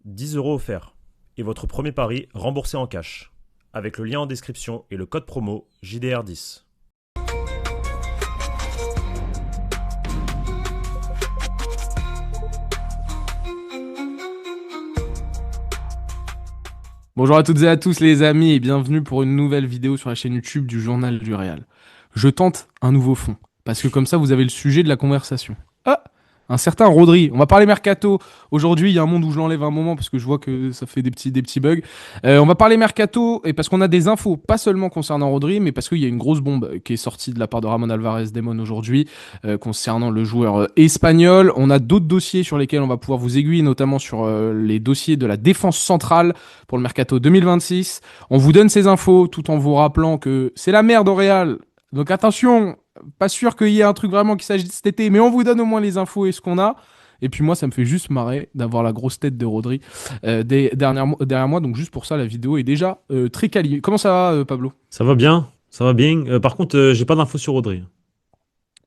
10 € offerts. Et votre premier pari remboursé en cash. Avec le lien en description et le code promo JDR10. Bonjour à toutes et à tous les amis et bienvenue pour une nouvelle vidéo sur la chaîne YouTube du Journal du Real. Je tente un nouveau fond, parce que comme ça vous avez le sujet de la conversation. Ah, un certain Rodri, on va parler mercato. Aujourd'hui il y a un monde où je l'enlève un moment parce que je vois que ça fait des petits bugs. On va parler mercato et parce qu'on a des infos, pas seulement concernant Rodri, mais parce qu'il y a une grosse bombe qui est sortie de la part de Ramon Alvarez Demon aujourd'hui concernant le joueur espagnol. On a d'autres dossiers sur lesquels on va pouvoir vous aiguiller, notamment sur les dossiers de la défense centrale pour le mercato 2026. On vous donne ces infos tout en vous rappelant que c'est la merde au Real. Donc attention, pas sûr qu'il y ait un truc vraiment qui s'agisse cet été, mais on vous donne au moins les infos et ce qu'on a. Et puis moi, ça me fait juste marrer d'avoir la grosse tête de Rodri derrière moi. Donc juste pour ça, la vidéo est déjà très quali. Comment ça va, Pablo? Ça va bien, ça va bien. Par contre, j'ai pas d'infos sur Rodri.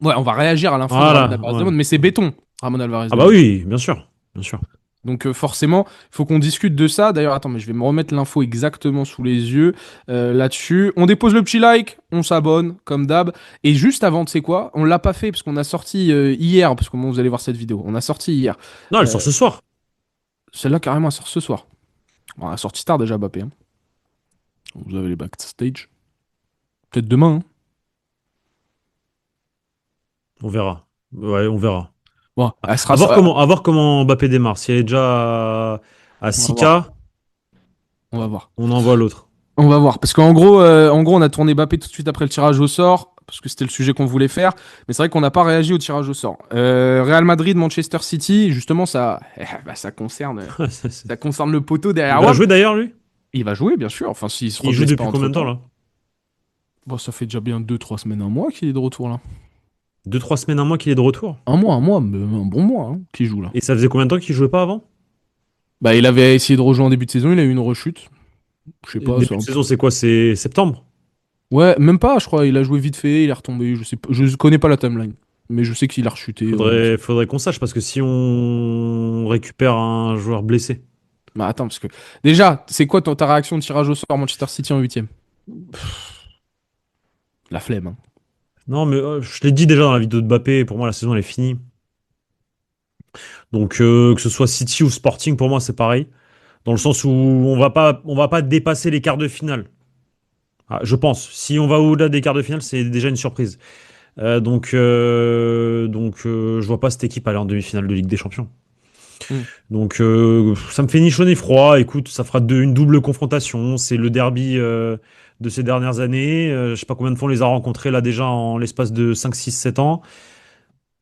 Ouais, on va réagir à l'info de Voilà, Ramon Alvarez ouais. Demon, mais c'est béton, Ramon Alvarez Ah bah Demon. oui, bien sûr, bien sûr. Donc forcément, il faut qu'on discute de ça. D'ailleurs, attends, mais je vais me remettre l'info exactement sous les yeux là-dessus. On dépose le petit like, on s'abonne, comme d'hab. Et juste avant, tu sais quoi, on l'a pas fait parce qu'on a sorti hier, parce que vous allez voir cette vidéo, on a sorti hier. Non, elle Euh, sort ce soir. Celle-là, carrément, elle sort ce soir. Bon, elle a sorti tard déjà, Mbappé. Hein. Vous avez les backstage. Peut-être demain. Hein. On verra. Ouais, on verra. Bon, elle sera... À voir comment Mbappé démarre. Si elle est déjà à on va voir. 6K, On va voir. on envoie l'autre. On va voir. Parce en gros, on a tourné Mbappé tout de suite après le tirage au sort. Parce que c'était le sujet qu'on voulait faire. Mais c'est vrai qu'on n'a pas réagi au tirage au sort. Real Madrid, Manchester City, justement, ça concerne, ça concerne le poteau Il derrière va moi. jouer d'ailleurs, lui? Il va jouer, bien sûr. Enfin, s'il se Il joue reblesse pas depuis combien de temps, entre-temps. là? Bon, ça fait déjà bien 2-3 semaines, un mois qu'il est de retour, là. 2-3 semaines, un mois qu'il est de retour. Un mois, mais un bon mois, hein, qu'il joue, là. Et ça faisait combien de temps qu'il jouait pas avant? Bah, il avait essayé de rejouer en début de saison, il a eu une rechute. Je sais pas, Début de saison, c'est quoi? C'est septembre? Ouais, même pas, je crois. Il a joué vite fait, il est retombé. Je sais pas, je connais pas la timeline. Mais je sais qu'il a rechuté. Faudrait qu'on sache, parce que si on récupère un joueur blessé. Bah attends, parce que. Déjà, c'est quoi ta réaction de tirage au sort Manchester City en huitième? La flemme, hein. Non, mais je l'ai dit déjà dans la vidéo de Mbappé, pour moi, la saison, elle est finie. Donc que ce soit City ou Sporting, pour moi c'est pareil, dans le sens où on va pas dépasser les quarts de finale. Ah, je pense. Si on va au-delà des quarts de finale, c'est déjà une surprise. Je vois pas cette équipe aller en demi-finale de Ligue des Champions. Hmm. Donc ça me fait ni chaud ni froid. Écoute, ça fera une double confrontation. C'est le derby de ces dernières années. Je sais pas combien de fois on les a rencontrés là déjà en l'espace de 5, 6, 7 ans.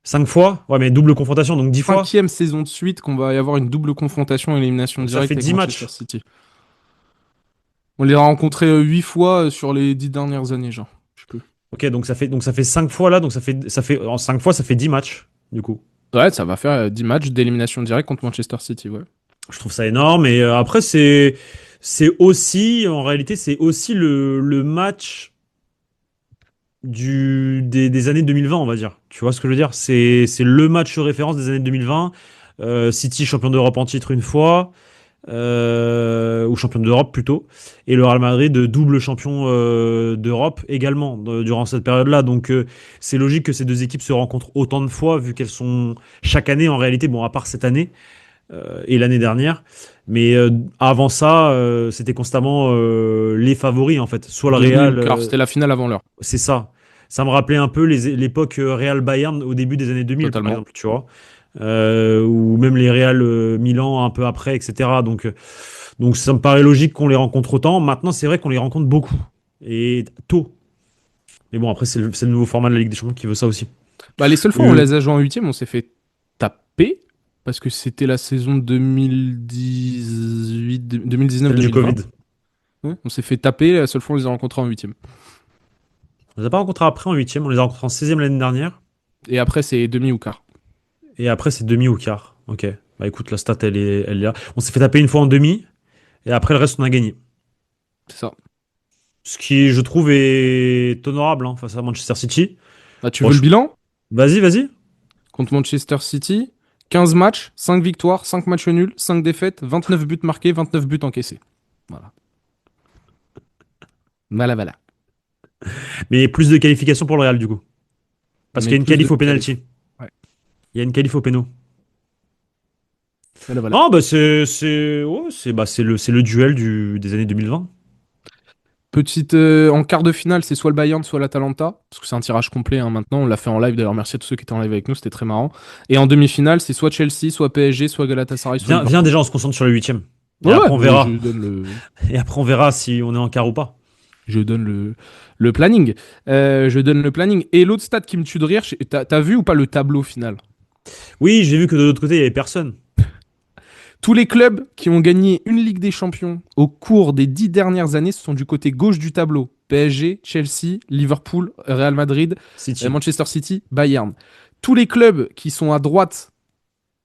5 fois? Ouais, mais double confrontation, donc 10 fois. Cinquième saison de suite qu'on va y avoir une double confrontation élimination Donc ça directe fait avec 10 Manchester matchs. City. On les a rencontrés 8 fois sur les 10 dernières années, genre. Je sais plus. Ok, donc ça fait 5 fois là, donc en 5 fois ça fait 10 matchs, du coup. Ouais, ça va faire 10 matchs d'élimination directe contre Manchester City, ouais. Je trouve ça énorme, et après c'est aussi, en réalité, c'est aussi le match des années 2020, on va dire. Tu vois ce que je veux dire? C'est le match référence des années 2020. City champion d'Europe en titre une fois, ou champion d'Europe plutôt, et le Real Madrid double champion d'Europe également durant cette période-là. Donc c'est logique que ces deux équipes se rencontrent autant de fois, vu qu'elles sont chaque année en réalité, bon à part cette année et l'année dernière, mais avant ça c'était constamment les favoris en fait, soit le Real, Car c'était la finale avant l'heure. c'est ça. Ça me rappelait un peu l'époque Real Bayern au début des années 2000, par Totalement. exemple, tu vois. Ou même les Real Milan un peu après, etc. Donc ça me paraît logique qu'on les rencontre autant. Maintenant, c'est vrai qu'on les rencontre beaucoup et tôt. Mais bon, après, c'est le nouveau format de la Ligue des Champions qui veut ça aussi. Bah, les seules fois où on Euh, les a joués en huitième, on s'est fait taper parce que c'était la saison 2018, Celle du 2019-2020. Covid. Ouais, on s'est fait taper, la seule fois on les a rencontrés en huitième. On les a pas rencontrés après en huitième, on les a rencontrés en 16e l'année dernière. Et après, c'est demi ou quart. Et après, c'est demi ou quart. Ok. Bah écoute, la stat, elle est là. On s'est fait taper une fois en demi. Et après, le reste, on a gagné. C'est ça. Ce qui, je trouve, est honorable hein, face à Manchester City. Bah, tu Bon, veux le bilan? Vas-y, vas-y. Contre Manchester City, 15 matchs, 5 victoires, 5 matchs nuls, 5 défaites, 29 buts marqués, 29 buts encaissés. Voilà. Voilà. Mais plus de qualifications pour le Real, du coup. Parce Mais qu'il y a une plus qualif de au penalty. Ouais. Il y a une qualif au péno. Voilà. Non, bah c'est le duel des années 2020. Petite, en quart de finale, c'est soit le Bayern, soit l'Atalanta. Parce que c'est un tirage complet hein, maintenant. On l'a fait en live. D'ailleurs, merci à tous ceux qui étaient en live avec nous. C'était très marrant. Et en demi-finale, c'est soit Chelsea, soit PSG, soit Galatasaray, soit Viens Liverpool. déjà, on se concentre sur le huitième. Et Ouais, après, on mais verra. Et après, on verra si on est en quart ou pas. Je donne le planning. Je donne le planning. Et l'autre stat qui me tue de rire, t'as vu ou pas le tableau final? Oui, j'ai vu que de l'autre côté, il n'y avait personne. Tous les clubs qui ont gagné une Ligue des Champions au cours des 10 dernières années sont du côté gauche du tableau. PSG, Chelsea, Liverpool, Real Madrid, City. Manchester City, Bayern. Tous les clubs qui sont à droite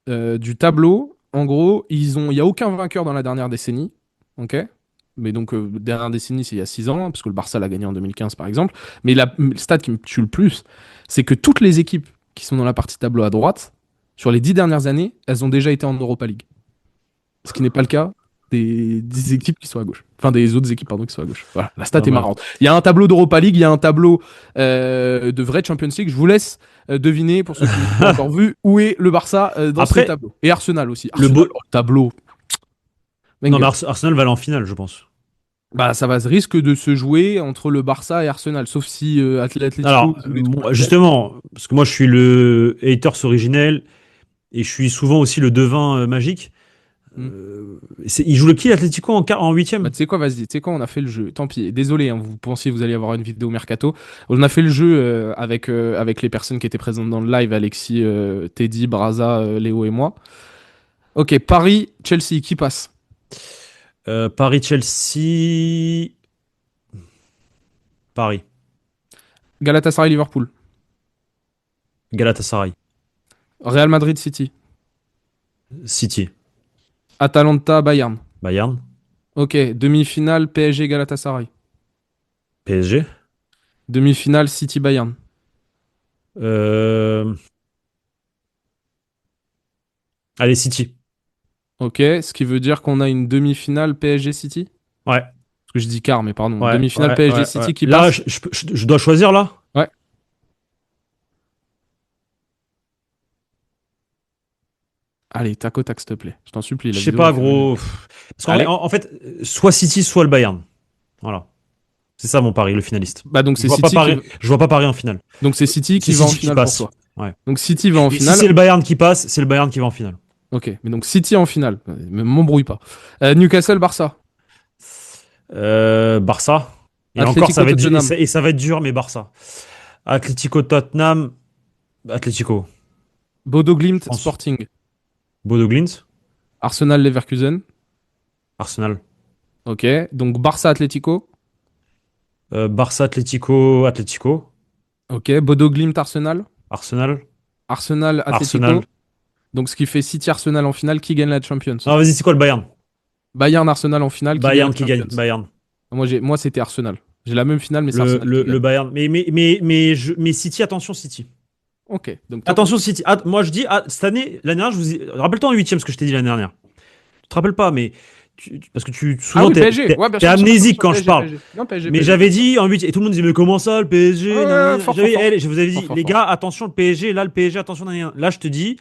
du tableau, en gros, il n'y a aucun vainqueur dans la dernière décennie. Ok. Mais donc, dernière décennie, c'est il y a 6 ans, parce que le Barça l'a gagné en 2015, par exemple. Mais le stade qui me tue le plus, c'est que toutes les équipes qui sont dans la partie tableau à droite, sur les 10 dernières années, elles ont déjà été en Europa League. Ce qui n'est pas le cas des équipes qui sont à gauche. Enfin, des autres équipes, pardon, qui sont à gauche. Voilà, la stat est marrante. Il y a un tableau d'Europa League, il y a un tableau de vraie Champions League. Je vous laisse deviner, pour ceux qui n'ont pas encore vu, où est le Barça dans ce tableau. Et Arsenal aussi. Arsenal, le tableau. Non, mais Arsenal va aller en finale, je pense. Bah, ça risque de se jouer entre le Barça et Arsenal, sauf si Atlético... Alors, justement, parce que moi, je suis le haters originel et je suis souvent aussi le devin magique. Il joue le qui, l'Atlético, en huitième? Bah, tu sais quoi, vas-y, tu sais quoi, on a fait le jeu. Tant pis, désolé, hein, vous pensiez que vous alliez avoir une vidéo mercato. On a fait le jeu avec les personnes qui étaient présentes dans le live, Alexis, Teddy, Braza, Léo et moi. Ok, Paris, Chelsea, qui passe? Paris-Chelsea... Paris. Galatasaray, Liverpool. Galatasaray. Real Madrid, City. City. Atalanta, Bayern. Bayern. Ok, demi-finale, PSG, Galatasaray. PSG. Demi-finale, City, Bayern. Allez, City. Ok, ce qui veut dire qu'on a une demi-finale PSG City? Ouais. Parce que je dis quart, mais pardon. Ouais, demi-finale PSG City qui là, passe. je dois choisir là? Ouais. Allez, tac au tac, s'il te plaît. Je t'en supplie. Je sais pas, gros. Parce en fait, soit City, soit le Bayern. Voilà. C'est ça mon pari, le finaliste. Bah donc c'est City. Je vois pas Paris en finale. Donc c'est City qui va en finale pour toi. Ouais. Donc City va en finale. Si c'est le Bayern qui passe, c'est le Bayern qui va en finale. Ok, mais donc City en finale. Ne m'embrouille pas. Newcastle, Barça. Barça. Et Atlético, encore, ça va être dur, Tottenham. et ça va être dur, mais Barça. Atlético, Tottenham. Atlético. Bodo Glimt, Sporting. Bodo Glimt. Arsenal, Leverkusen. Arsenal. Ok, donc Barça, Atlético. Barça, Atlético. Ok, Bodo Glimt, Arsenal. Arsenal, Atlético. Donc ce qui fait City, Arsenal en finale. Qui gagne la Champions? Non, vas-y, c'est quoi le Bayern? Bayern, Arsenal en finale. Bayern qui gagne. Bayern. Moi c'était Arsenal. J'ai la même finale, mais c'est Arsenal. Le Bayern. Mais City, attention, City. Ok. Donc, attention, City. Moi, je dis, cette année, l'année dernière, rappelle-toi en huitième ce que je t'ai dit l'année dernière. Tu te rappelles pas, mais. Parce que souvent, t'es amnésique quand je parle. Non, PSG, mais j'avais dit en 8 et tout le monde disait, mais comment ça, le PSG? Je vous avais dit, les gars, attention, le PSG. Là, le PSG, attention. Là, je te dis.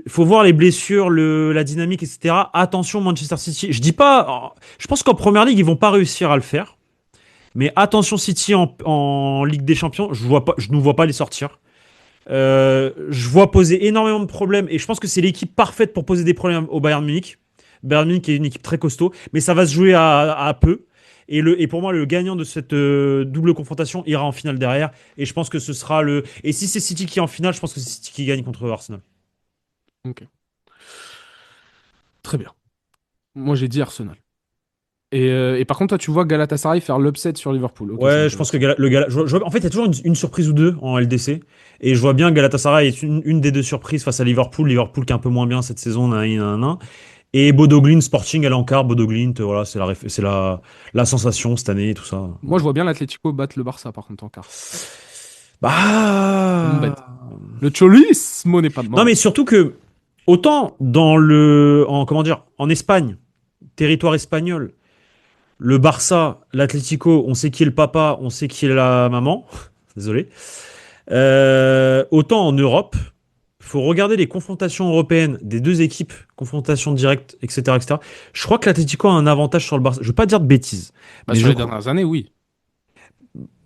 Il faut voir les blessures, la dynamique, etc. Attention, Manchester City. Je dis pas. Je pense qu'en première ligue, ils vont pas réussir à le faire. Mais attention, City en Ligue des Champions, je ne vois pas les sortir. Je vois poser énormément de problèmes. Et je pense que c'est l'équipe parfaite pour poser des problèmes au Bayern Munich. Bayern Munich est une équipe très costaud. Mais ça va se jouer à peu. Et pour moi, le gagnant de cette double confrontation ira en finale derrière. Et je pense que ce sera le. Et si c'est City qui est en finale, je pense que c'est City qui gagne contre Arsenal. Ok. Très bien. Moi, j'ai dit Arsenal. Et par contre, toi, tu vois Galatasaray faire l'upset sur Liverpool. Okay, ouais, je pense que en fait, il y a toujours une surprise ou deux en LDC. Et je vois bien Galatasaray est une des deux surprises face à Liverpool. Liverpool qui est un peu moins bien cette saison. Et Bodo Glimt, Sporting, elle est en quart. Bodo Glimt, voilà, c'est la sensation cette année, tout ça. Moi, je vois bien l'Atlético battre le Barça, par contre, en quart. Bah. Le cholismo n'est pas mort. Non, mais surtout que Autant comment dire, en Espagne, territoire espagnol, le Barça, l'Atlético, on sait qui est le papa, on sait qui est la maman. Désolé. Autant en Europe, il faut regarder les confrontations européennes des deux équipes, confrontations directes, etc., etc. Je crois que l'Atlético a un avantage sur le Barça. Je veux pas dire de bêtises, Bah, mais sur les dernières années, oui.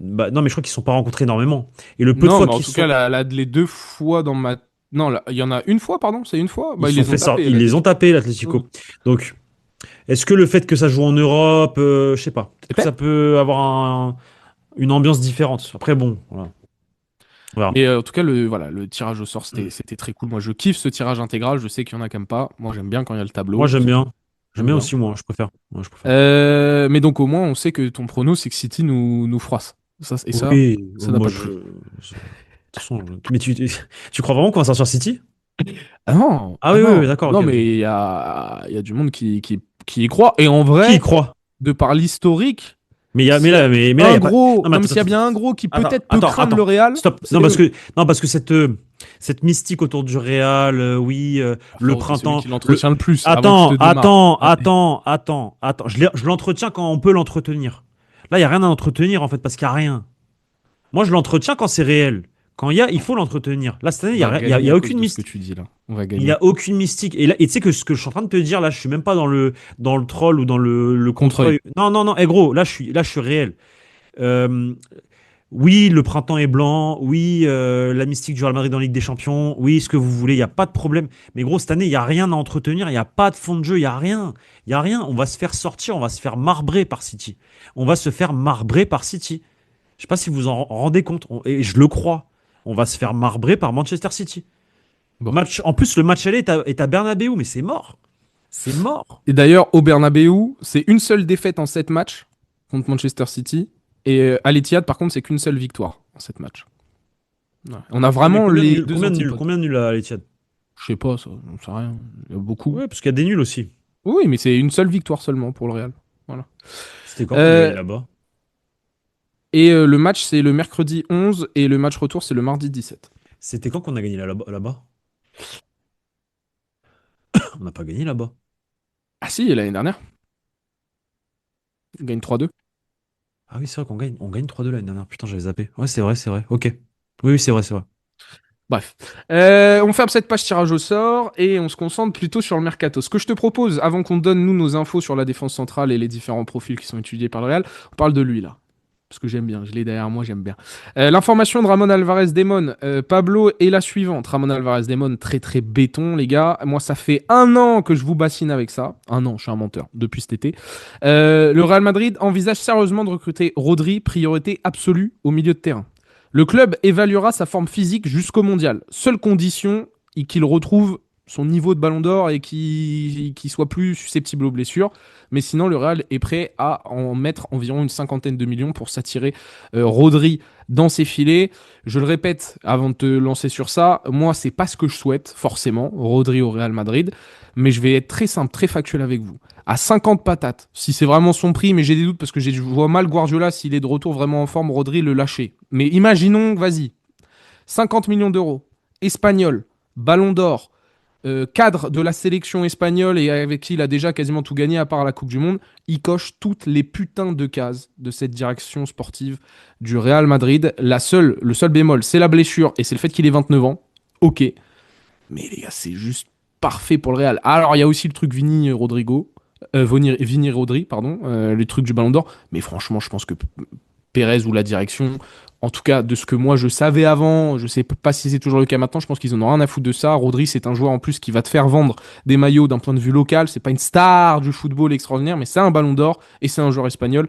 non, mais je crois qu'ils ne sont pas rencontrés énormément. Et le peu de Non, fois mais en qu'ils tout sont, cas, les 2 fois dans ma. Non, il y en a une fois, pardon, c'est une fois. Bah, ils ils sont les ont fait sortir, tapés, ils les ont l'Atlético. tapés Oui. l'Atlético. Donc, est-ce que le fait que ça joue en Europe, je sais pas, peut-être que ça Peut-être. peut avoir une ambiance différente. Après, bon, voilà. On verra. Mais en tout cas, le tirage au sort, Mm. c'était très cool. Moi, je kiffe ce tirage intégral. Je sais qu'il y en a qui n'aiment pas. Moi, j'aime bien quand il y a le Moi, tableau. j'aime bien. J'aime J'aime bien bien. aussi, moi, je préfère. Moi, je préfère. Mais donc, au moins, on sait que ton prono, c'est que City nous froisse. Ça, Oui, ça n'a moi, pas de prix. de toute façon, mais tu crois vraiment qu'on va sortir City? Ah non, Ah ah oui, oui, oui, non, d'accord, ok, non, ok. mais il y a du monde qui y croit. Et en Qui y vrai, croit? de par l'historique, Mais s'il y a là, il y un a pas. gros. Non, mais Non, mais attends, s'il y a attends, bien un gros qui attends, peut-être peut attends, craindre le attends. Real, Stop. c'est eux. Non, parce que cette mystique autour du Real, oui, Ah, le frérot, t'es celui printemps, qui l'entretient le plus avant que je te Attends, démarre. Allez. attends. Je l'entretiens quand on peut l'entretenir. Là, il y a rien à entretenir en fait parce qu'il y a rien. Moi, je l'entretiens quand c'est réel. Quand il faut l'entretenir. Là, cette année, On va il y gagner a à cause aucune de ce que mystique. tu dis là. On va Il n'y gagner. a aucune mystique. Et là, et tu sais que ce que je suis en train de te dire, là, je suis même pas dans le troll ou dans le Contre-œil. contre-œil. Non, non, non. Eh gros, là, je suis réel. Euh, oui, le printemps est blanc. Oui, la mystique du Real Madrid en Ligue des Champions. Oui, ce que vous voulez, il n'y a pas de problème. Mais gros, cette année, il n'y a rien à entretenir. Il n'y a pas de fond de jeu. Il n'y a rien. Il n'y a rien. On va se faire sortir. On va se faire marbrer par City. On va se faire marbrer par City. Je sais pas si vous en rendez compte. Et je le crois. On va se faire marbrer par Manchester City. Bon. Match, en plus, le match aller est à Bernabeu, mais c'est mort. C'est mort. Et d'ailleurs, au Bernabeu, c'est une seule défaite en 7 matchs contre Manchester City. Et à l'Etihad, par contre, c'est qu'une seule victoire en 7 matchs. Ouais. On a Ouais, mais vraiment les deux antipodes. combien de nuls à l'Etihad? Je sais pas, ça, j'en sais rien. Il y a beaucoup. Ouais, parce qu'il y a des nuls aussi. Oui, mais c'est une seule victoire seulement pour le Real. Voilà. C'était quand qu'on a gagné Euh, là-bas? et le match, c'est le mercredi 11 et le match retour, c'est le mardi 17. C'était quand qu'on a gagné là-bas? On n'a pas gagné là-bas. Ah si, l'année dernière, on gagne 3-2. Ah oui, c'est vrai qu'on gagne. On gagne 3-2 l'année dernière. Putain, j'avais zappé. Ouais, c'est vrai, c'est vrai. Ok. Oui, oui, c'est vrai, c'est vrai. Bref. On ferme cette page tirage au sort et on se concentre plutôt sur le mercato. Ce que je te propose, avant qu'on donne nous nos infos sur la défense centrale et les différents profils qui sont étudiés par le Real, on parle de lui là. Parce que j'aime bien, je l'ai derrière moi, j'aime bien. L'information de Ramon Alvarez Demon, Pablo est la suivante. Ramon Alvarez Demon, très très béton, les gars. Moi, ça fait 1 an que je vous bassine avec ça. 1 an, je suis un menteur, depuis cet été. Le Real Madrid envisage sérieusement de recruter Rodri, priorité absolue au milieu de terrain. Le club évaluera sa forme physique jusqu'au mondial. Seule condition, qu'il retrouve son niveau de ballon d'or et qu'il soit plus susceptible aux blessures. Mais sinon, le Real est prêt à en mettre environ une 50aine de millions pour s'attirer Rodri dans ses filets. Je le répète avant de te lancer sur ça, moi, c'est pas ce que je souhaite, forcément, Rodri au Real Madrid. Mais je vais être très simple, très factuel avec vous. À 50 patates, si c'est vraiment son prix, mais j'ai des doutes parce que je vois mal Guardiola, s'il est de retour vraiment en forme, Rodri le lâcher. Mais imaginons, vas-y, 50 millions d'euros, espagnol, ballon d'or, cadre de la sélection espagnole et avec qui il a déjà quasiment tout gagné à part la Coupe du Monde, il coche toutes les putains de cases de cette direction sportive du Real Madrid. Le seul bémol, c'est la blessure et c'est le fait qu'il ait 29 ans. Ok. Mais les gars, c'est juste parfait pour le Real. Alors, il y a aussi le truc Vini Rodri, pardon, les trucs du Ballon d'Or. Mais franchement, je pense que Pérez ou la direction, en tout cas de ce que moi je savais avant, je sais pas si c'est toujours le cas maintenant, je pense qu'ils en ont rien à foutre de ça. Rodri, c'est un joueur en plus qui va te faire vendre des maillots d'un point de vue local. C'est pas une star du football extraordinaire, mais c'est un Ballon d'Or et c'est un joueur espagnol.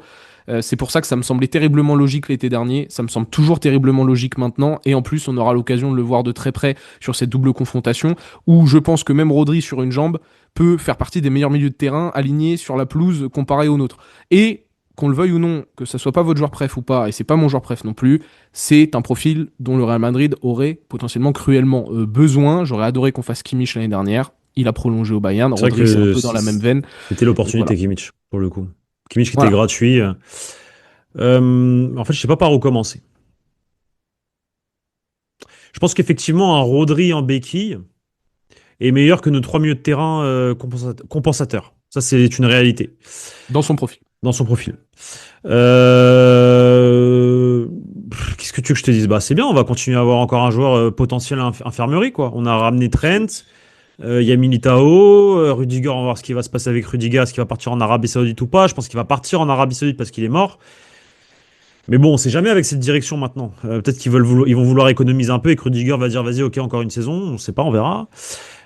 C'est pour ça que ça me semblait terriblement logique l'été dernier, ça me semble toujours terriblement logique maintenant, et en plus on aura l'occasion de le voir de très près sur cette double confrontation, où je pense que même Rodri sur une jambe peut faire partie des meilleurs milieux de terrain alignés sur la pelouse comparé aux nôtres. Et qu'on le veuille ou non, que ça soit pas votre joueur préf ou pas, et c'est pas mon joueur préf non plus, c'est un profil dont le Real Madrid aurait potentiellement cruellement besoin. J'aurais adoré qu'on fasse Kimmich l'année dernière, il a prolongé au Bayern, C'est vrai Rodri c'est un que peu dans la même veine. c'était l'opportunité Voilà. Kimmich, pour le coup. Kimmich qui était Voilà. gratuit. En fait, je sais pas par où commencer. Je pense qu'effectivement, un Rodri en béquille, est meilleur que nos 3 milieux de terrain compensateurs. Ça, c'est une réalité Dans son profil. dans son profil. Qu'est-ce que tu veux que je te dise? Bah, c'est bien, on va continuer à avoir encore un joueur potentiel infirmerie, quoi. On a ramené Trent, il y a Militao, Rudiger, on va voir ce qui va se passer avec Rudiger, est-ce qu'il va partir en Arabie Saoudite ou pas. Je pense qu'il va partir en Arabie Saoudite parce qu'il est mort. Mais bon, on sait jamais avec cette direction maintenant. Peut-être ils vont vouloir économiser un peu et que Rudiger va dire vas-y, ok, encore une saison. On sait pas, on verra.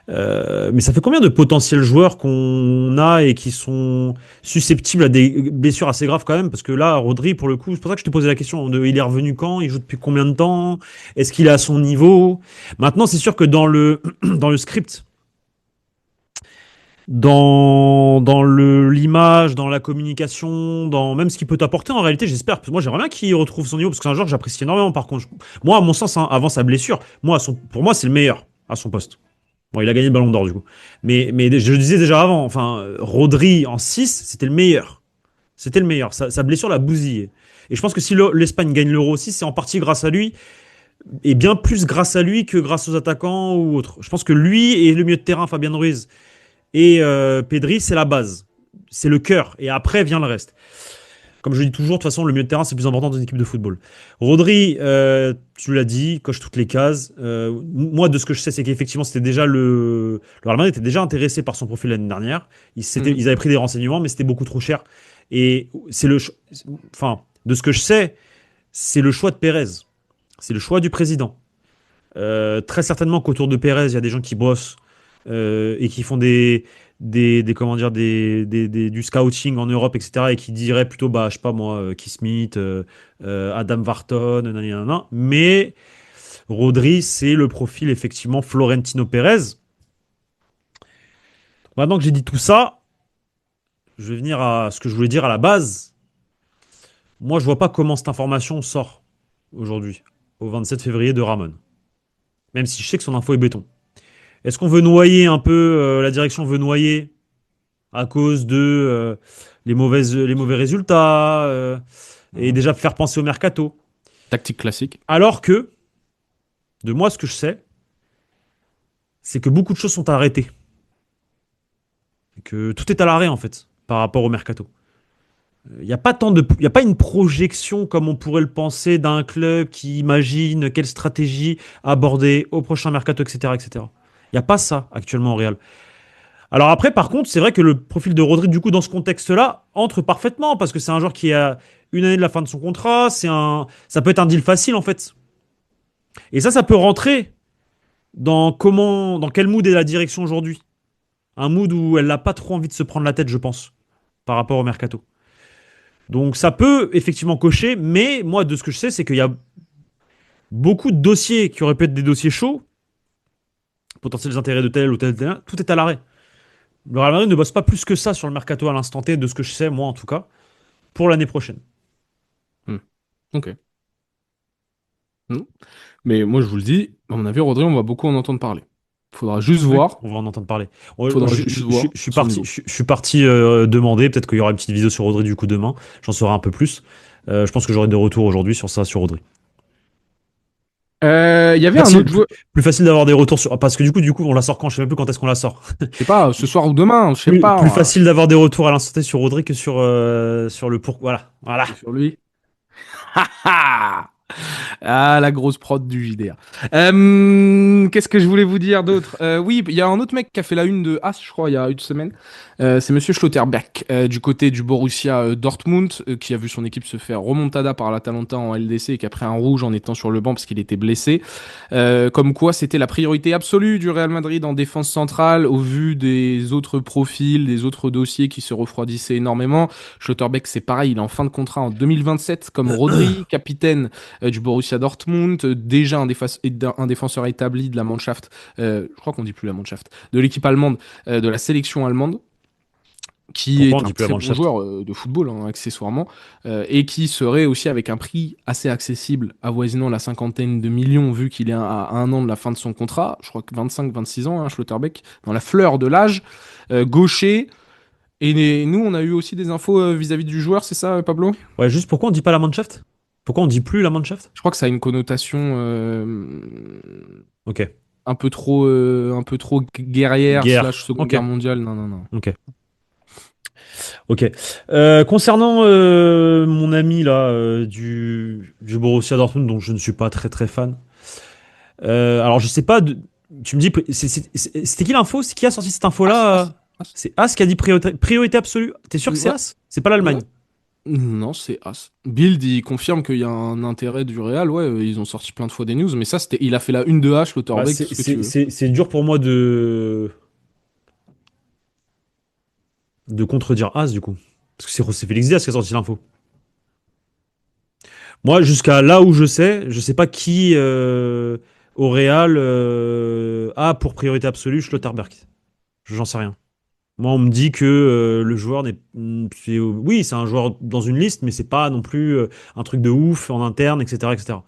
Mais ça fait combien de potentiels joueurs qu'on a et qui sont susceptibles à des blessures assez graves quand même? Parce que là, Rodri, pour le coup, c'est pour ça que je te posais la question il est revenu quand? Il joue depuis combien de temps? Est-ce qu'il est à son niveau? Maintenant, c'est sûr que dans le, dans le script, dans l'image, dans la communication, dans même ce qu'il peut t'apporter en réalité, j'espère. Parce que moi, j'aimerais bien qu'il retrouve son niveau parce que c'est un joueur que j'apprécie énormément. Par contre, moi, à mon sens, hein, avant sa blessure, pour moi, c'est le meilleur à son poste. Bon, il a gagné le ballon d'or du coup. Mais je le disais déjà avant, enfin, Rodri en 6, c'était le meilleur. C'était le meilleur. Sa blessure l'a bousillé. Et je pense que si l'Espagne gagne l'Euro aussi, c'est en partie grâce à lui, et bien plus grâce à lui que grâce aux attaquants ou autres. Je pense que lui et le milieu de terrain, Fabien Ruiz et Pedri, c'est la base. C'est le cœur. Et après vient le reste. Comme je dis toujours, de toute façon, le milieu de terrain, c'est le plus important dans une équipe de football. Rodri, tu l'as dit, coche toutes les cases. Moi, de ce que je sais, c'est qu'effectivement, c'était déjà le Real Madrid était déjà intéressé par son profil l'année dernière. Ils avaient pris des renseignements, mais c'était beaucoup trop cher. Et enfin, de ce que je sais, c'est le choix de Pérez. C'est le choix du président. Très certainement qu'autour de Pérez, il y a des gens qui bossent et qui font comment dire, du scouting en Europe, etc. et qui diraient plutôt, bah, je sais pas moi, Keith Smith, Adam Varton, nanana. Mais Rodri, c'est le profil effectivement Florentino Pérez. Maintenant que j'ai dit tout ça, je vais venir à ce que je voulais dire à la base. Moi, je vois pas comment cette information sort aujourd'hui, au 27 février de Ramon. Même si je sais que son info est béton. Est-ce qu'on veut noyer un peu, la direction veut noyer à cause de les mauvais résultats et déjà faire penser au mercato? Tactique classique. Alors que, de moi, ce que je sais, c'est que beaucoup de choses sont arrêtées. Et que tout est à l'arrêt, en fait, par rapport au mercato. Il n'y a pas y a pas une projection comme on pourrait le penser d'un club qui imagine quelle stratégie aborder au prochain mercato, etc., etc. Il n'y a pas ça actuellement au Real. Alors après, par contre, c'est vrai que le profil de Rodri, du coup, dans ce contexte-là, entre parfaitement parce que c'est un joueur qui a une année de la fin de son contrat. Ça peut être un deal facile en fait. Et ça peut rentrer dans quel mood est la direction aujourd'hui. Un mood où elle n'a pas trop envie de se prendre la tête, je pense, par rapport au mercato. Donc ça peut effectivement cocher, mais moi, de ce que je sais, c'est qu'il y a beaucoup de dossiers qui auraient pu être des dossiers chauds, potentiels intérêts de tel ou tel, tout est à l'arrêt. Le Real Madrid ne bosse pas plus que ça sur le mercato à l'instant T, de ce que je sais, moi en tout cas, pour l'année prochaine. Ok. Mais moi, je vous le dis, à mon avis, Rodri, on va beaucoup en entendre parler. Faudra juste voir. On va en entendre parler. Faudra juste voir son niveau. Je suis parti demander, peut-être qu'il y aura une petite vidéo sur Rodri du coup demain, j'en saurai un peu plus. Je pense que j'aurai des retours aujourd'hui sur ça, sur Rodri. Il y avait un autre joueur. Plus facile d'avoir des retours sur. Parce que du coup, on la sort quand? Je sais même plus quand est-ce qu'on la sort. Je sais pas, ce soir ou demain, je sais pas. Plus facile d'avoir des retours à l'instant T sur Rodri que sur le pourquoi. Voilà. Sur lui. Ah, la grosse prod du JDR. Qu'est-ce que je voulais vous dire d'autre? Oui, il y a un autre mec qui a fait la une de As, je crois, il y a une semaine. C'est Monsieur Schlotterbeck, du côté du Borussia Dortmund, qui a vu son équipe se faire remontada par l'Atalanta en LDC et qui a pris un rouge en étant sur le banc parce qu'il était blessé. Comme quoi, c'était la priorité absolue du Real Madrid en défense centrale, au vu des autres profils, des autres dossiers qui se refroidissaient énormément. Schlotterbeck, c'est pareil, il est en fin de contrat en 2027, comme Rodri, capitaine du Borussia Dortmund, déjà un défenseur établi de la Mannschaft, je crois qu'on dit plus la Mannschaft, de l'équipe allemande, de la sélection allemande, qui Pourquoi on est dit un plus la très bon Mannschaft? joueur de football, hein, accessoirement, et qui serait aussi avec un prix assez accessible, avoisinant la 50aine de millions, vu qu'il est à un an de la fin de son contrat, je crois que 25-26 ans, hein, Schlotterbeck, dans la fleur de l'âge, gaucher. Et nous, on a eu aussi des infos vis-à-vis du joueur, c'est ça, Pablo? Ouais, juste pourquoi on dit pas la Mannschaft? Pourquoi on dit plus la Mannschaft? Je crois que ça a une connotation Ok. un peu trop guerrière Guerre. slash Seconde Ok. Guerre mondiale. Non, non, non. Ok. Ok. Concernant mon ami là du Borussia Dortmund, dont je ne suis pas très très fan. Alors je sais pas. Tu me dis, c'était qui l'info? C'est qui a sorti cette info-là? As. C'est As qui a dit priorité absolue. T'es sûr que c'est Ouais. As? C'est pas l'Allemagne? Ouais. Non, c'est As. Bild, il confirme qu'il y a un intérêt du Real. Ouais, ils ont sorti plein de fois des news, mais ça, il a fait la une de H, Bah, Schlotterbeck, tout ce que tu veux. c'est dur pour moi de contredire As du coup. Parce que c'est José Félix Diaz qui a sorti l'info. Moi, jusqu'à là où je sais pas qui au Real a pour priorité absolue Schlotterberg. J'en sais rien. Moi, on me dit que le joueur n'est. Oui, c'est un joueur dans une liste, mais c'est pas non plus un truc de ouf en interne, etc. etc.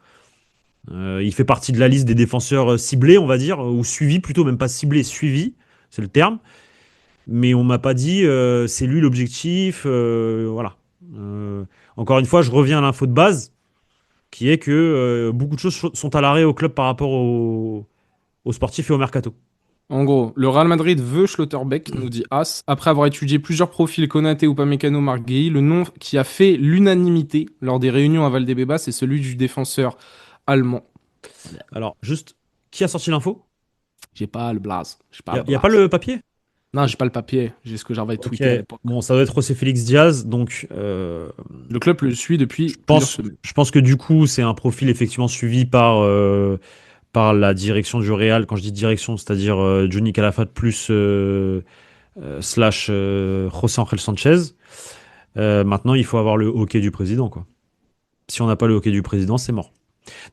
Il fait partie de la liste des défenseurs ciblés, on va dire, ou suivis plutôt, même pas ciblés, suivis, c'est le terme. Mais on m'a pas dit c'est lui l'objectif. Voilà. Encore une fois, je reviens à l'info de base, qui est que beaucoup de choses sont à l'arrêt au club par rapport aux sportifs et au mercato. En gros, le Real Madrid veut Schlotterbeck, nous dit As. Après avoir étudié plusieurs profils, Konaté, Upamecano, Marguerite, le nom qui a fait l'unanimité lors des réunions à Valdebebas, c'est celui du défenseur allemand. Alors, juste, qui a sorti l'info? J'ai pas le blaze. J'ai pas Il le n'y a, pas blaze. le papier? Non, j'ai pas le papier. J'ai ce que j'avais Ok, tweeté à l'époque. bon, ça doit être José Félix Diaz, donc Le club le suit je depuis plusieurs pense, semaines. je pense que du coup, c'est un profil effectivement suivi par la direction du Real. Quand je dis direction, c'est-à-dire Johnny Calafat plus slash José Ángel Sanchez. Maintenant, il faut avoir le OK du président, quoi. Si on n'a pas le OK du président, c'est mort.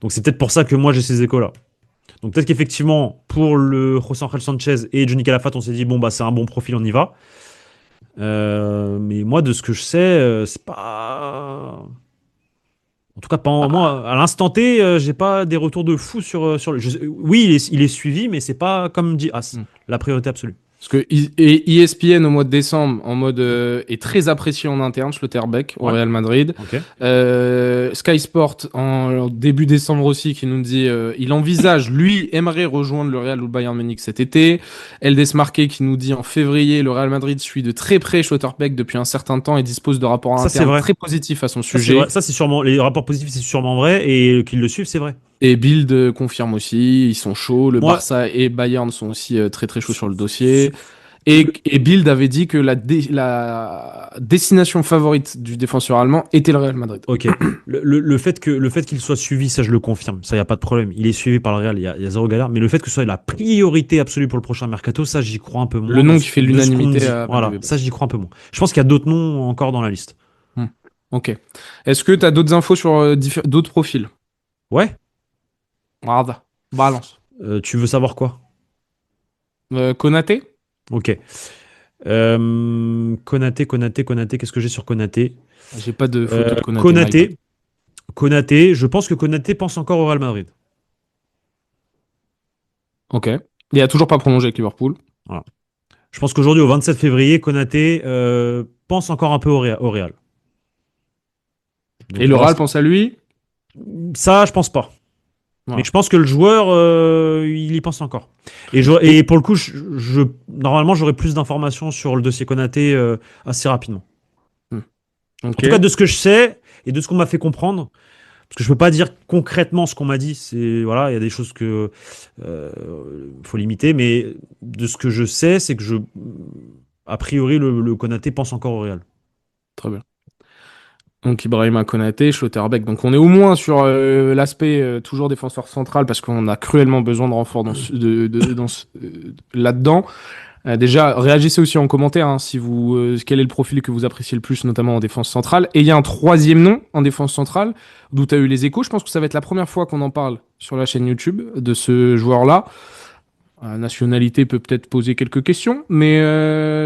Donc c'est peut-être pour ça que moi j'ai ces échos-là. Donc peut-être qu'effectivement, pour le José Ángel Sanchez et Johnny Calafat, on s'est dit, bon, bah c'est un bon profil, on y va. Mais moi, de ce que je sais, c'est pas. En tout cas, pas moi, à l'instant T, j'ai pas des retours de fou sur le. Oui, il est suivi, mais c'est pas comme dit As, Hmm. la priorité absolue. Parce que ESPN au mois de décembre, en mode est très apprécié en interne, Schlotterbeck au Ouais, Real Madrid. ok. Sky Sport en début décembre aussi qui nous dit il envisage, lui aimerait rejoindre le Real ou le Bayern Munich cet été. Eldes Marqué qui nous dit en février le Real Madrid suit de très près Schlotterbeck depuis un certain temps et dispose de rapports Ça, c'est internes vrai. très positifs à son Ça, c'est sujet. vrai. Ça, c'est sûrement. Les rapports positifs, c'est sûrement vrai. Et qu'ils le suivent, c'est vrai. Et Bild confirme aussi, ils sont chauds. Le Moi, Barça et Bayern sont aussi très très chauds sur le dossier. sur- le- Et Bild avait dit que la destination favorite du défenseur allemand était le Real Madrid. ok. Le fait qu'il soit suivi, ça, je le confirme. Ça, y a pas de problème. Il est suivi par le Real. Il y a zéro galère. Mais le fait que ce soit la priorité absolue pour le prochain mercato, ça, j'y crois un peu moins. Le nom qui fait De ce qu'on me l'unanimité dit. à Voilà. Valdebebas. Ça, j'y crois un peu moins. Je pense qu'il y a d'autres noms encore dans la liste. Hmm. Ok. Est-ce que tu as d'autres infos sur d'autres profils? Ouais. Regarde. Balance. Tu veux savoir quoi? Konaté? Ok. Konaté, qu'est-ce que j'ai sur Konaté? J'ai pas de photo de Konaté. my bad. Konaté, je pense que Konaté pense encore au Real Madrid. Ok. Il a toujours pas prolongé avec Liverpool. Voilà. Je pense qu'aujourd'hui, au 27 février, Konaté pense encore un peu au Real. Donc, Et le pour Real l'instant- pense à lui? Ça, je pense pas. Voilà. Mais je pense que le joueur, il y pense encore. Et pour le coup, normalement, j'aurai plus d'informations sur le dossier Konaté assez rapidement. Ok. En tout cas, de ce que je sais et de ce qu'on m'a fait comprendre, parce que je peux pas dire concrètement ce qu'on m'a dit. C'est voilà, il y a des choses que faut limiter, mais de ce que je sais, c'est que a priori, le Konaté pense encore au Real. Très bien. Donc Ibrahima Konaté, Schlotterbeck. Donc on est au moins sur l'aspect toujours défenseur central parce qu'on a cruellement besoin de renfort là-dedans. Déjà, réagissez aussi en commentaire hein, si quel est le profil que vous appréciez le plus, notamment en défense centrale. Et il y a un troisième nom en défense centrale d'où tu as eu les échos. Je pense que ça va être la première fois qu'on en parle sur la chaîne YouTube de ce joueur-là. Nationalité peut peut-être poser quelques questions, mais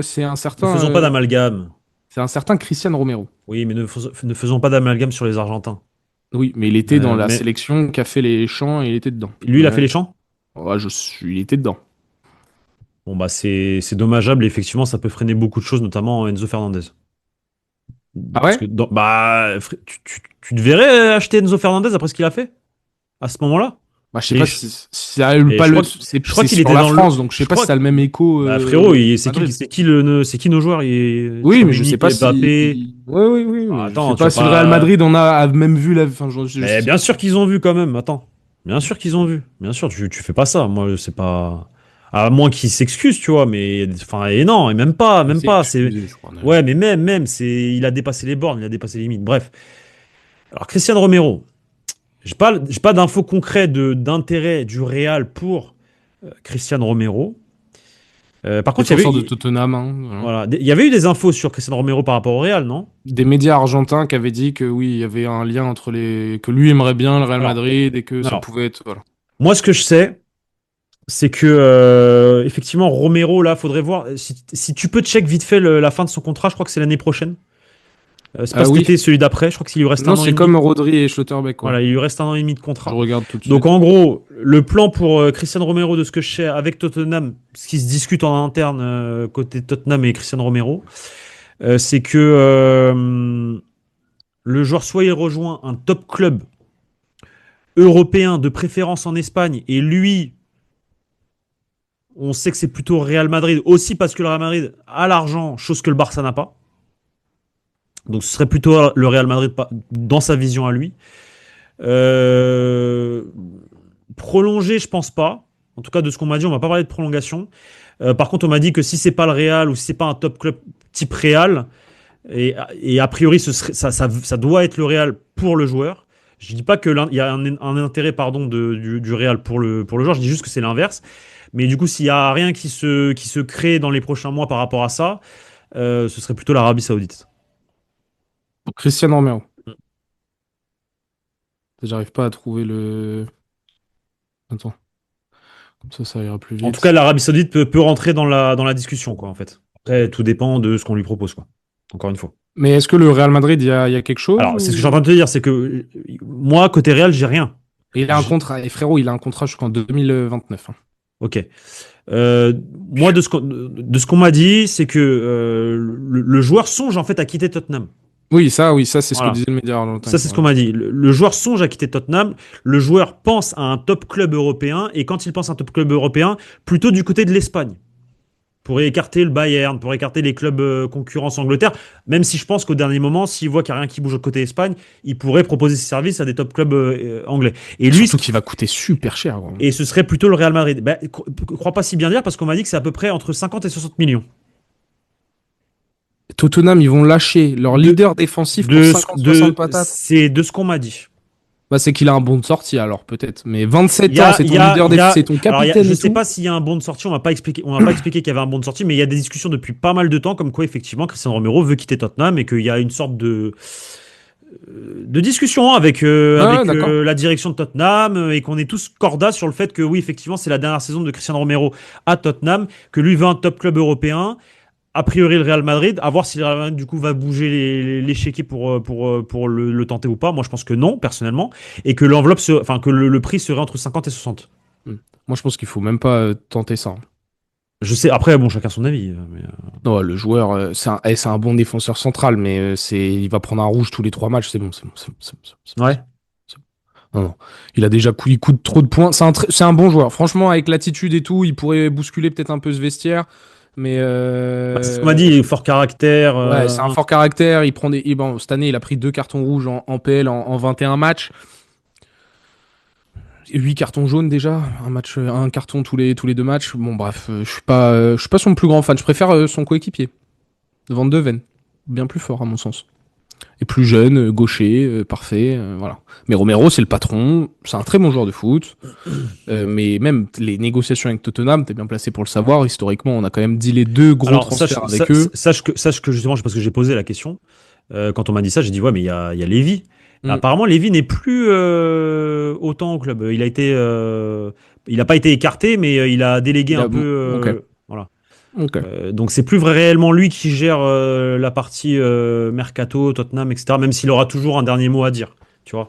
c'est un Ne certain, faisons pas d'amalgame. c'est un certain Cristiano Romero. Oui, mais ne faisons pas d'amalgame sur les Argentins. Oui, mais il était dans la Mais sélection qui a fait les champs et il était dedans. lui, il a fait les champs? Ouais, il était dedans. Bon, bah, c'est dommageable. Et effectivement, ça peut freiner beaucoup de choses, notamment Enzo Fernandez. Ah Parce ouais? que bah, tu te verrais acheter Enzo Fernandez après ce qu'il a fait à ce moment-là? Bah, je sais Et pas je- si ça a eu et pas je le. crois que- C'est je crois qu'il sur était la dans le- France, donc je sais je pas crois si ça a le même écho. Bah, frérot, Madrid. c'est qui nos joueurs? Oui, mais je Tchouaméni, sais pas Mbappé. si. Oui. Ah, Mais je sais attends, tu pas vas si le Real pas. Madrid a même vu la. Enfin, je Mais sais bien pas. sûr qu'ils ont vu quand même. Attends, bien sûr qu'ils ont vu. Bien sûr, tu fais pas ça. Moi, c'est pas. À moins qu'ils s'excusent, tu vois. Mais enfin, et non, et même pas, Il même s'est pas. C'est excusé, je crois. ouais, mais même, il a dépassé les bornes, il a dépassé les limites. Bref. Alors, Christian Romero. J'ai pas d'infos concrètes d'intérêt du Real pour Christian Romero. Par contre, Défenseur de Tottenham, hein, voilà. voilà, il y avait eu des infos sur Christian Romero par rapport au Real, non? Des médias argentins qui avaient dit que oui, il y avait un lien entre les. Que lui aimerait bien le Real Alors, Madrid et que ça alors, pouvait être. Voilà. moi, ce que je sais, c'est que effectivement, Romero, là, faudrait voir si tu peux check vite fait la fin de son contrat. Je crois que c'est l'année prochaine. C'est pas cet Oui. été, celui d'après. Je crois qu'il lui reste Non, un an et c'est demi. comme Rodri et Schlotterbeck, quoi. Voilà, il lui reste un an et demi de Je contrat. regarde tout de Donc suite. en gros, le plan pour Christian Romero, de ce que je sais, avec Tottenham, ce qui se discute en interne côté Tottenham et Christian Romero, c'est que le joueur soit il rejoint un top club européen, de préférence en Espagne, et lui, on sait que c'est plutôt Real Madrid, aussi parce que le Real Madrid a l'argent, chose que le Barça n'a pas. Donc ce serait plutôt le Real Madrid dans sa vision à lui. Euh, Prolonger, je pense pas. En tout cas, de ce qu'on m'a dit, on m'a pas parlé de prolongation. Par contre, on m'a dit que si c'est pas le Real ou si c'est pas un top club type Real, et a priori ça doit être le Real pour le joueur. Je dis pas qu'il y a un intérêt pardon du Real pour le joueur. Je dis juste que c'est l'inverse. Mais du coup, s'il y a rien qui se crée dans les prochains mois par rapport à ça, ce serait plutôt l'Arabie Saoudite. Pour Cristiano Romero. J'arrive pas à trouver le. Attends. Comme ça ira plus En vite. tout cas, l'Arabie Saoudite peut rentrer dans la discussion, quoi, en fait. Après, tout dépend de ce qu'on lui propose, quoi. Encore une fois. Mais est-ce que le Real Madrid, il y a quelque chose Alors, c'est ce que je suis ou- en train de te dire, c'est que moi, côté Real, j'ai rien. Et il a un contrat. Et frérot, il a un contrat jusqu'en 2029. Hein. Ok. Moi, de ce qu'on m'a dit, c'est que le joueur songe en fait à quitter Tottenham. Oui, ça, c'est ce que Voilà. disait le média argentin. Ça, c'est ce qu'on m'a dit. Le joueur songe à quitter Tottenham. Le joueur pense à un top club européen. Et quand il pense à un top club européen, plutôt du côté de l'Espagne. Pour écarter le Bayern, pour écarter les clubs concurrents en Angleterre. Même si je pense qu'au dernier moment, s'il voit qu'il n'y a rien qui bouge au côté Espagne, il pourrait proposer ses services à des top clubs anglais. Et lui, Surtout qu'il va coûter super cher. Gros. et ce serait plutôt le Real Madrid. Ben, crois pas si bien dire parce qu'on m'a dit que c'est à peu près entre 50 et 60 millions. Tottenham, ils vont lâcher leur leader défensif pour 50-60 patates. C'est de ce qu'on m'a dit. Bah, c'est qu'il a un bon de sortie alors peut-être. Mais 27 Il y a- ans, c'est ton il y a- leader il y a- défensif, c'est ton alors, capitaine. je et sais tout. pas s'il y a un bon de sortie, on m'a pas expliqué qu'il y avait un bon de sortie, mais il y a des discussions depuis pas mal de temps comme quoi effectivement Cristiano Romero veut quitter Tottenham et qu'il y a une sorte de discussion avec, d'accord. la direction de Tottenham et qu'on est tous cordas sur le fait que oui, effectivement, c'est la dernière saison de Cristiano Romero à Tottenham, que lui veut un top club européen. A priori, le Real Madrid, à voir si le Real Madrid du coup va bouger l'échiquier pour le tenter ou pas. Moi, je pense que non, personnellement, et que enfin que le prix serait entre 50 et 60. Moi, je pense qu'il faut même pas tenter ça. Je sais, après, bon, chacun son avis. Mais, Non, le joueur, c'est un bon défenseur central, mais il va prendre un rouge tous les 3 matchs, c'est bon. ouais. Non. Il a déjà il coûte trop de points. C'est un bon joueur. Franchement, avec l'attitude et tout, il pourrait bousculer peut-être un peu ce vestiaire. Mais C'est ce qu'on m'a dit, il est fort caractère. ouais, c'est un fort caractère. Il prend bon, cette année, il a pris 2 cartons rouges en PL en 21 matchs. 8 cartons jaunes déjà, un carton tous les 2 matchs. Bon bref, je suis pas son plus grand fan. Je préfère son coéquipier, Van de Ven, bien plus fort à mon sens. Et plus jeune, gaucher, parfait, voilà. Mais Romero, c'est le patron, c'est un très bon joueur de foot. Mais même les négociations avec Tottenham, t'es bien placé pour le savoir. Historiquement, on a quand même dit les 2 gros Alors, transferts avec eux. sache que justement, parce que j'ai posé la question, quand on m'a dit ça, j'ai dit ouais, mais il y a Lévy. Apparemment, Lévy n'est plus autant au club. Il n'a pas été écarté, mais il a délégué un peu. Ok. Voilà. Ok. Donc c'est plus réellement lui qui gère la partie mercato, Tottenham, etc. Même s'il aura toujours un dernier mot à dire, tu vois.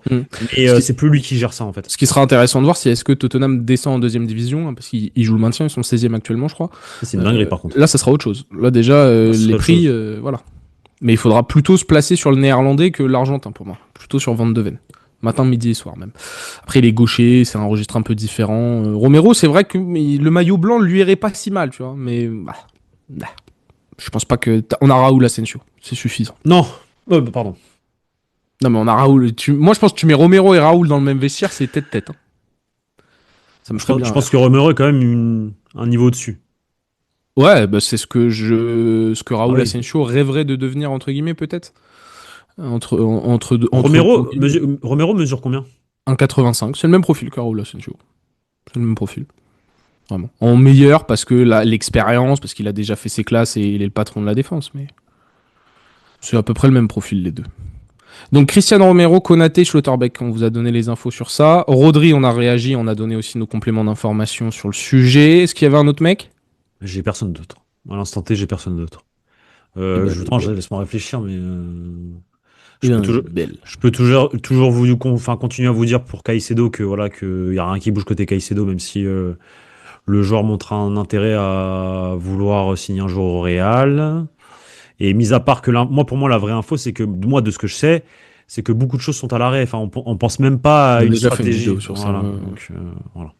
Mais c'est plus lui qui gère ça en fait. Ce qui sera intéressant de voir, c'est est-ce que Tottenham descend en 2e division, hein, parce qu'ils jouent le maintien, ils sont 16e actuellement, je crois. C'est une dinguerie par contre. Là, ça sera autre chose. Là, déjà, les prix, voilà. Mais il faudra plutôt se placer sur le néerlandais que l'argentin pour moi. Plutôt sur Van de Ven. Matin, midi et soir même. Après, il est gaucher, c'est un registre un peu différent. Romero, c'est vrai que le maillot blanc lui irait pas si mal, tu vois. Mais je pense pas que... On a Raúl Asensio, c'est suffisant. Non, pardon. Non, mais on a Raúl. Moi, je pense que tu mets Romero et Raúl dans le même vestiaire, c'est tête-tête. Hein. Ça me ferait bien. Je pense que Romero est quand même un niveau au-dessus. Ouais, bah, c'est ce que Raúl Ah oui. Asensio rêverait de devenir, entre guillemets, peut-être. Romero mesure combien? 1,85. C'est le même profil que Raúl Asensio. C'est le même profil. Vraiment. En meilleur parce que l'expérience, parce qu'il a déjà fait ses classes et il est le patron de la défense, mais c'est à peu près le même profil les deux. Donc Cristiano Romero, Konaté, Schlotterbeck, on vous a donné les infos sur ça. Rodri, on a réagi, on a donné aussi nos compléments d'information sur le sujet. Est-ce qu'il y avait un autre mec? J'ai personne d'autre. À l'instant T, j'ai personne d'autre. Laisse-moi réfléchir, mais je peux toujours continuer à vous dire pour Caicedo que voilà qu'il y a rien qui bouge côté Caicedo, même si le joueur montre un intérêt à vouloir signer un jour au Real. Et mis à part que pour moi, la vraie info, c'est que moi, de ce que je sais, c'est que beaucoup de choses sont à l'arrêt. Enfin, on pense même pas à une déjà stratégie. fait une vidéo sur ça. Donc, voilà.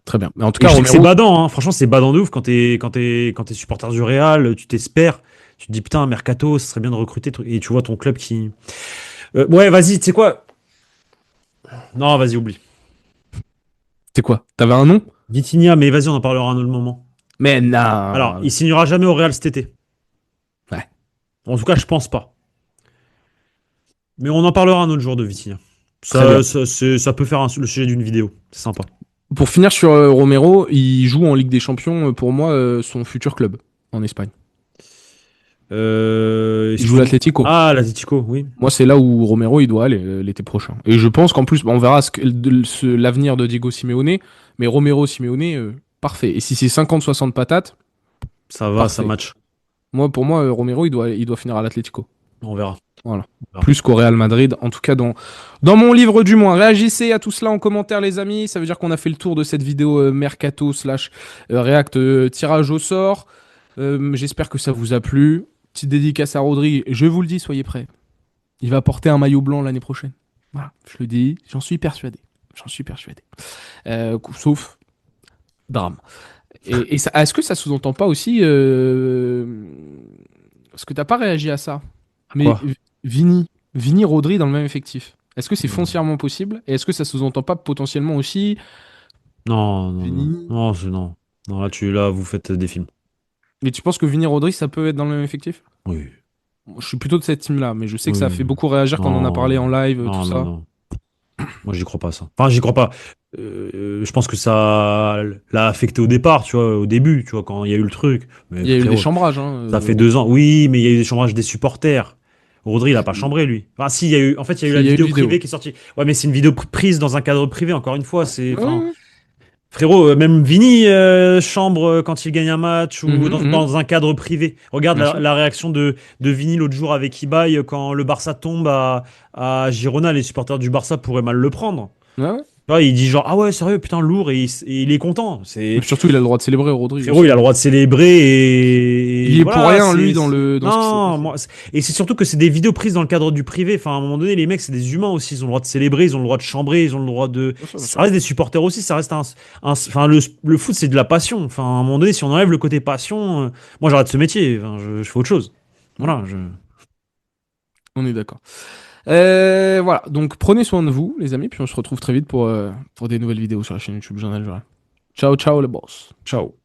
Très bien. Mais en tout cas, je sais que c'est badant. Hein. Franchement, c'est badant de ouf quand t'es supporter du Real, tu t'espères. Tu te dis putain, mercato, ce serait bien de recruter. Et tu vois ton club qui. Ouais, vas-y, tu sais quoi? Non, vas-y, oublie. C'est quoi? T'avais un nom? Vitinha, mais vas-y, on en parlera à un autre moment. Mais non. Alors, il signera jamais au Real cet été. Ouais. En tout cas, je pense pas. Mais on en parlera un autre jour de Vitinha. Ça peut faire le sujet d'une vidéo. C'est sympa. Pour finir sur Romero, il joue en Ligue des Champions, pour moi, son futur club en Espagne. Il joue l'Atlético. Ah, l'Atlético, oui. Moi, c'est là où Romero il doit aller l'été prochain. Et je pense qu'en plus, on verra l'avenir de Diego Simeone, mais Romero Simeone, parfait. Et si c'est 50-60 patates, ça va, parfait. Ça match. Pour moi, Romero, il doit finir à l'Atlético. On verra. Voilà. Plus qu'au Real Madrid, en tout cas dans mon livre du moins. Réagissez à tout cela en commentaire, les amis. Ça veut dire qu'on a fait le tour de cette vidéo Mercato / React tirage au sort. J'espère que ça vous a plu. Petite dédicace à Rodri. Je vous le dis, soyez prêts. Il va porter un maillot blanc l'année prochaine. Voilà, je le dis. J'en suis persuadé. Sauf drame. Et ça, est-ce que ça sous-entend pas aussi parce que t'as pas réagi à ça. Mais Vini, Rodri dans le même effectif. Est-ce que c'est foncièrement possible? Et est-ce que ça sous-entend pas potentiellement aussi Non, là, vous faites des films. Mais tu penses que Vini Rodri, ça peut être dans le même effectif? Oui. Je suis plutôt de cette team-là, mais je sais que ça a fait beaucoup réagir quand on en a parlé en live, tout ça. Non. Moi, j'y crois pas, ça. Enfin, j'y crois pas. Je pense que ça l'a affecté au départ, tu vois, au début, tu vois, quand il y a eu le truc. Mais il y a eu des chambrages. Hein, ça fait 2 ans. Oui, mais il y a eu des chambrages des supporters. Rodri, il a pas chambré, lui. Enfin, si, il y a eu la vidéo privée qui est sortie. Ouais, mais c'est une vidéo prise dans un cadre privé, encore une fois. Frérot, même Vini chambre quand il gagne un match ou dans un cadre privé. Regarde la réaction de Vini l'autre jour avec Ibai quand le Barça tombe à Girona. Les supporters du Barça pourraient mal le prendre. Ouais, il dit genre ah ouais sérieux putain lourd et il est content. Mais surtout il a le droit de célébrer Rodri. Frérot, il a le droit de célébrer et il est pour rien lui dans non, et c'est surtout que c'est des vidéos prises dans le cadre du privé. Enfin à un moment donné les mecs c'est des humains aussi, ils ont le droit de célébrer, ils ont le droit de chambrer, ils ont le droit de ça reste des supporters aussi, ça reste enfin le foot c'est de la passion. Enfin à un moment donné si on enlève le côté passion, moi j'arrête ce métier, enfin, je fais autre chose. Voilà, on est d'accord. Voilà, donc prenez soin de vous, les amis, puis on se retrouve très vite pour des nouvelles vidéos sur la chaîne YouTube Journal du Réal. Ciao, ciao, les boss. Ciao.